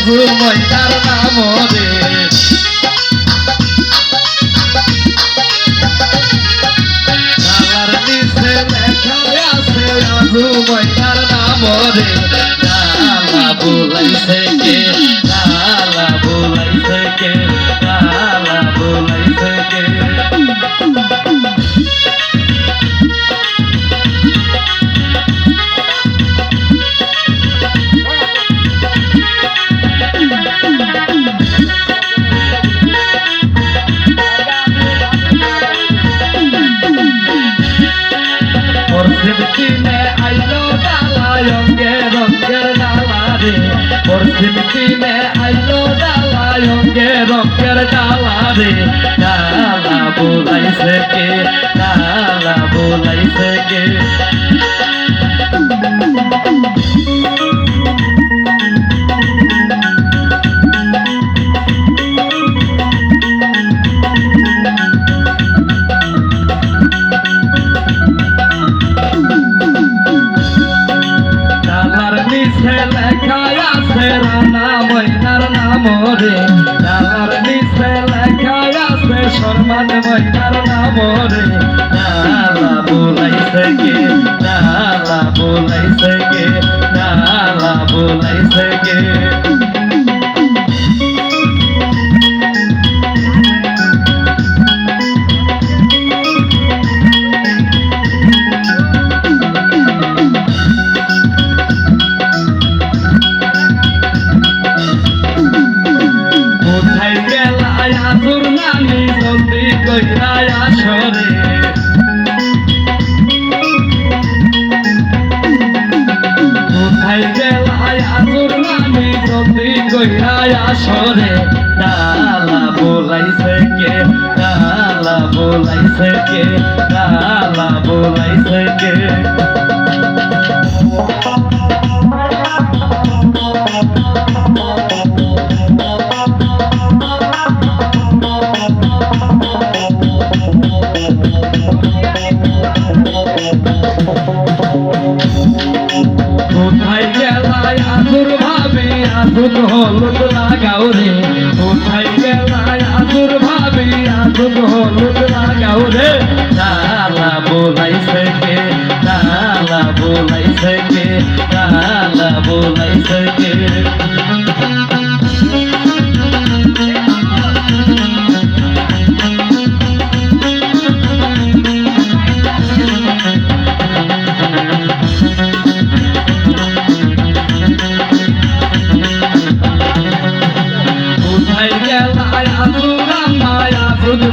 ময়নার নাম রে ডালার নিচে লেখা আছে আজু ময়নার নাম রে ডালা বুলাইছে কে ডালা বুলাইছে কে ডালা বুলাইছে কে পশ্চিমে আইলো ডালায় রঙের ডালা রে পশ্চিমে আইলো ডালায় রঙের ডালা রে ডালা বুলাইছে কে ডালা বুলাইছে কে লেখা আছে রানা ময়নার নাম রে ডালার নিচে লেখা আছে শর্মান ময়নার নাম রে ডালা বুলাইছে কে ডালা বুলাইছে কে ডালা বুলাইছে কে আসরে ডালা বুলাইছে কে ডালা বুলাইছে কে ডালা বুলাইছে কে কোথায় গেলায় আদুর ভাবি আদুর হলুদ লাগাও রে কোথায় গেলায় আদুর ভাবি আদুর হলুদ লাগাও রে ডালা বুলাইছে কে ডালা বুলাইছে কে ডালা বুলাইছে কে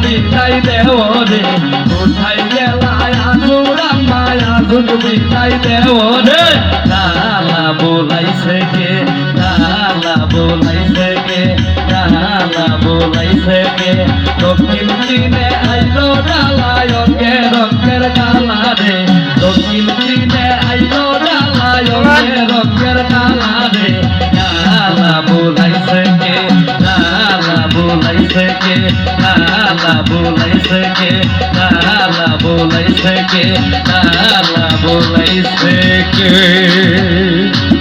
বিদায় দেও রে কোথায় গেলায় আজুরা মায়া দুধ বিদায় দেও রে ডালা বুলাইছে কে ডালা বুলাইছে কে ডালা বুলাইছে কে দক্ষিণ দিনে আইলো ডালায় রঙের ডালা রে দক্ষিণ দিনে আইলো ডালায় রঙের ডালা রে ডালা বুলাইছে কে ডালা বুলাইছে কে ডালা বুলাইছে কে ডালা বুলাইছে কে ডালা বুলাইছে কে